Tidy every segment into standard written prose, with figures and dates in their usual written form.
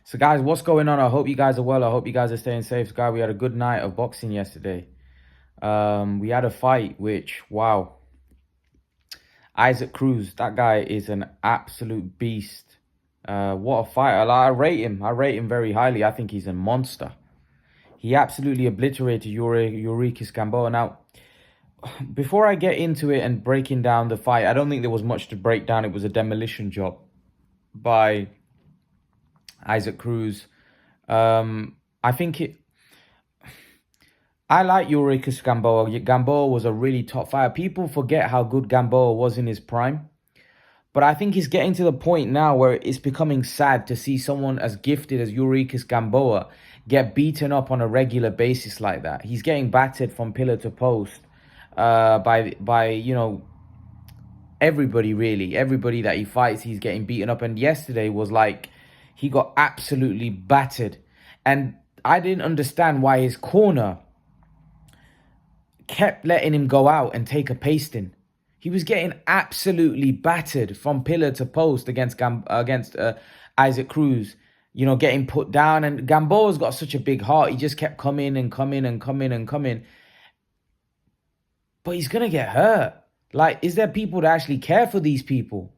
So guys, what's going on? I hope you guys are well. I hope you guys are staying safe. So guys, we had a good night of boxing yesterday. We had a fight which, wow. Isaac Cruz, that guy is an absolute beast. What a fighter. Like, I rate him. I rate him very highly. I think he's a monster. He absolutely obliterated Yuriorkus Gamboa. Now, before I get into it and breaking down the fight, I don't think there was much to break down. It was a demolition job by Isaac Cruz. I think it. I like Yuriorkus Gamboa. Gamboa was a really top fighter. People forget how good Gamboa was in his prime. But I think he's getting to the point now where it's becoming sad to see someone as gifted as Yuriorkus Gamboa get beaten up on a regular basis like that. He's getting battered from pillar to post by everybody, really. Everybody that he fights, he's getting beaten up. And yesterday was like he got absolutely battered. And I didn't understand why his corner kept letting him go out and take a pasting. He was getting absolutely battered from pillar to post against Isaac Cruz, getting put down. And Gamboa's got such a big heart. He just kept coming and coming and coming and coming. But he's going to get hurt. Like, is there people that actually care for these people?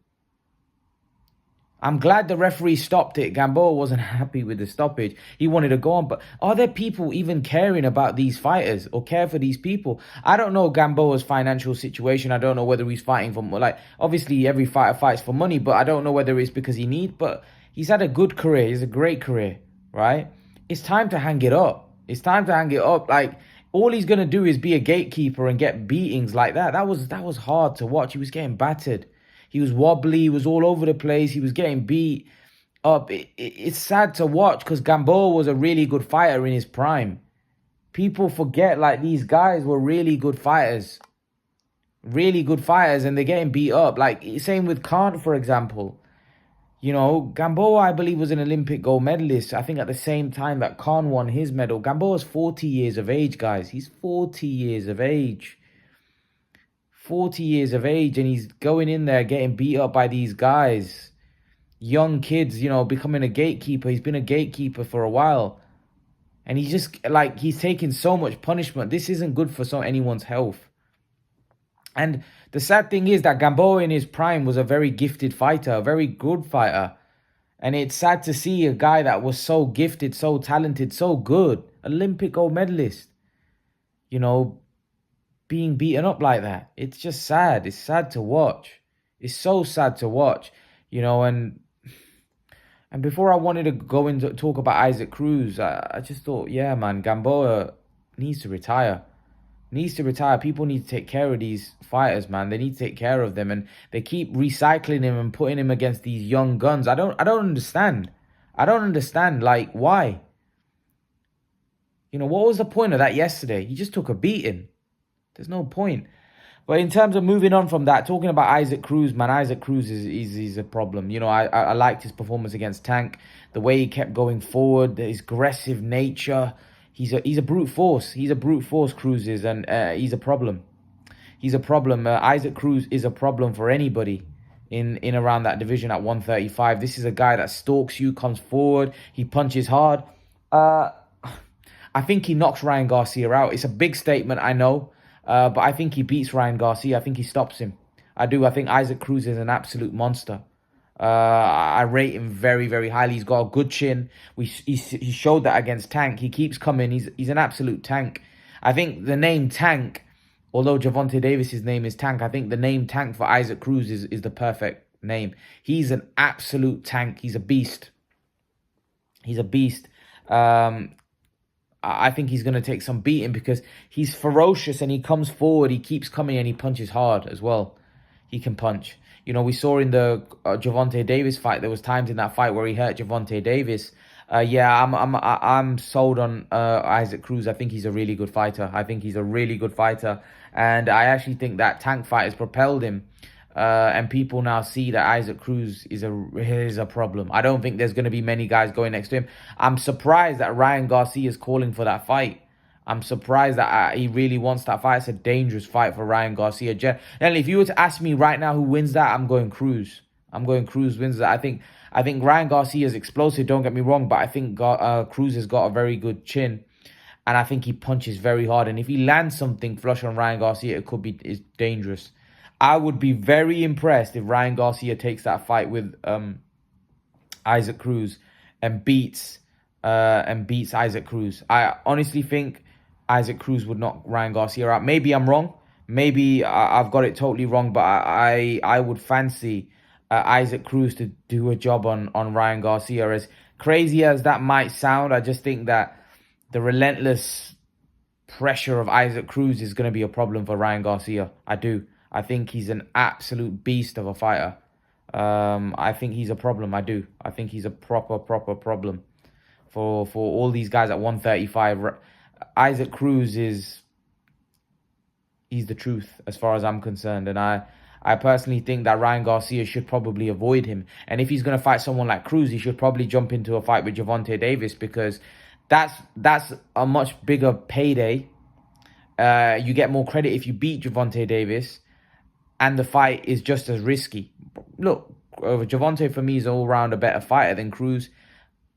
I'm glad the referee stopped it. Gamboa wasn't happy with the stoppage. He wanted to go on. But are there people even caring about these fighters or care for these people? I don't know Gamboa's financial situation. I don't know whether he's fighting for, obviously every fighter fights for money, but I don't know whether it's because he needs, but he's had a good career. He's a great career, right? It's time to hang it up. It's time to hang it up. Like, all he's going to do is be a gatekeeper and get beatings like that. That was hard to watch. He was getting battered. He was wobbly. He was all over the place. He was getting beat up. It's sad to watch because Gamboa was a really good fighter in his prime. People forget, like, these guys were really good fighters. Really good fighters, and they're getting beat up. Like, same with Khan, for example. Gamboa, I believe, was an Olympic gold medalist. I think at the same time that Khan won his medal. Gamboa's 40 years of age, guys. He's 40 years of age. 40 years of age, and he's going in there getting beat up by these guys. Young kids, becoming a gatekeeper. He's been a gatekeeper for a while. And he's just, he's taking so much punishment. This isn't good for anyone's health. And the sad thing is that Gamboa in his prime was a very gifted fighter, a very good fighter. And it's sad to see a guy that was so gifted, so talented, so good, Olympic gold medalist, being beaten up like that. It's just sad. It's sad to watch. It's so sad to watch, and before I wanted to go into talk about Isaac Cruz, I just thought, yeah, man, Gamboa needs to retire. Needs to retire. People need to take care of these fighters, man. They need to take care of them, and they keep recycling him and putting him against these young guns. I don't understand. I don't understand, why? What was the point of that yesterday? He just took a beating. There's no point. But in terms of moving on from that, talking about Isaac Cruz, man, Isaac Cruz is a problem. I liked his performance against Tank, the way he kept going forward, his aggressive nature. He's a brute force. He's a brute force, Cruz is, and he's a problem. He's a problem. Isaac Cruz is a problem for anybody in around that division at 135. This is a guy that stalks you, comes forward, he punches hard. I think he knocks Ryan Garcia out. It's a big statement, I know. But I think he beats Ryan Garcia. I think he stops him. I do. I think Isaac Cruz is an absolute monster. I rate him very, very highly. He's got a good chin. He showed that against Tank. He keeps coming. He's an absolute tank. I think the name Tank, although Gervonta Davis's name is Tank, I think the name Tank for Isaac Cruz is the perfect name. He's an absolute tank. He's a beast. He's a beast. I think he's going to take some beating because he's ferocious and he comes forward. He keeps coming and he punches hard as well. He can punch. We saw in the Gervonta Davis fight, there was times in that fight where he hurt Gervonta Davis. I'm sold on Isaac Cruz. I think he's a really good fighter. And I actually think that Tank fight has propelled him. And people now see that Isaac Cruz is a problem. I don't think there's going to be many guys going next to him. I'm surprised that Ryan Garcia is calling for that fight. I'm surprised that he really wants that fight. It's a dangerous fight for Ryan Garcia. And if you were to ask me right now who wins that, I'm going Cruz. I'm going Cruz wins that. I think Ryan Garcia is explosive, don't get me wrong, but I think Cruz has got a very good chin. And I think he punches very hard. And if he lands something flush on Ryan Garcia, it could be dangerous. I would be very impressed if Ryan Garcia takes that fight with Isaac Cruz and beats Isaac Cruz. I honestly think Isaac Cruz would knock Ryan Garcia out. Maybe I'm wrong. Maybe I've got it totally wrong. But I would fancy Isaac Cruz to do a job on Ryan Garcia. As crazy as that might sound, I just think that the relentless pressure of Isaac Cruz is going to be a problem for Ryan Garcia. I do. I think he's an absolute beast of a fighter. I think he's a problem. I do. I think he's a proper problem for all these guys at 135. Isaac Cruz he's the truth as far as I'm concerned. And I personally think that Ryan Garcia should probably avoid him. And if he's going to fight someone like Cruz, he should probably jump into a fight with Gervonta Davis, because that's a much bigger payday. You get more credit if you beat Gervonta Davis, and the fight is just as risky. Look, Gervonta for me is all round a better fighter than Cruz,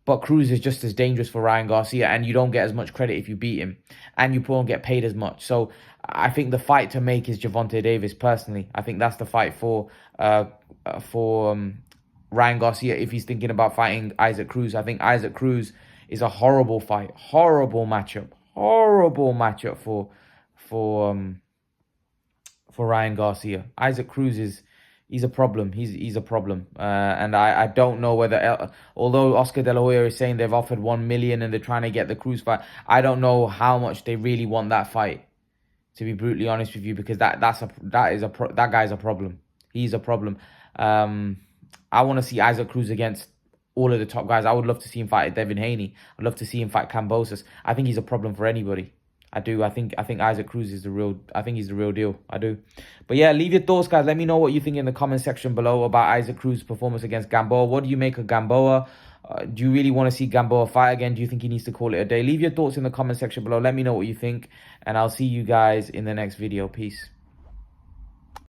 but Cruz is just as dangerous for Ryan Garcia, and you don't get as much credit if you beat him, and you won't get paid as much. So I think the fight to make is Gervonta Davis. Personally, I think that's the fight for Ryan Garcia if he's thinking about fighting Isaac Cruz. I think Isaac Cruz is a horrible fight, horrible matchup for Ryan Garcia. Isaac Cruz he's a problem. He's a problem. And I don't know whether, although Oscar De La Hoya is saying they've offered 1 million and they're trying to get the Cruz fight, I don't know how much they really want that fight, to be brutally honest with you, because that guy's a problem. He's a problem. I want to see Isaac Cruz against all of the top guys. I would love to see him fight Devin Haney. I'd love to see him fight Kambosos. I think he's a problem for anybody. I do. I think Isaac Cruz is the real. I think he's the real deal. I do. But yeah, leave your thoughts, guys. Let me know what you think in the comment section below about Isaac Cruz's performance against Gamboa. What do you make of Gamboa? Do you really want to see Gamboa fight again? Do you think he needs to call it a day? Leave your thoughts in the comment section below. Let me know what you think, and I'll see you guys in the next video. Peace.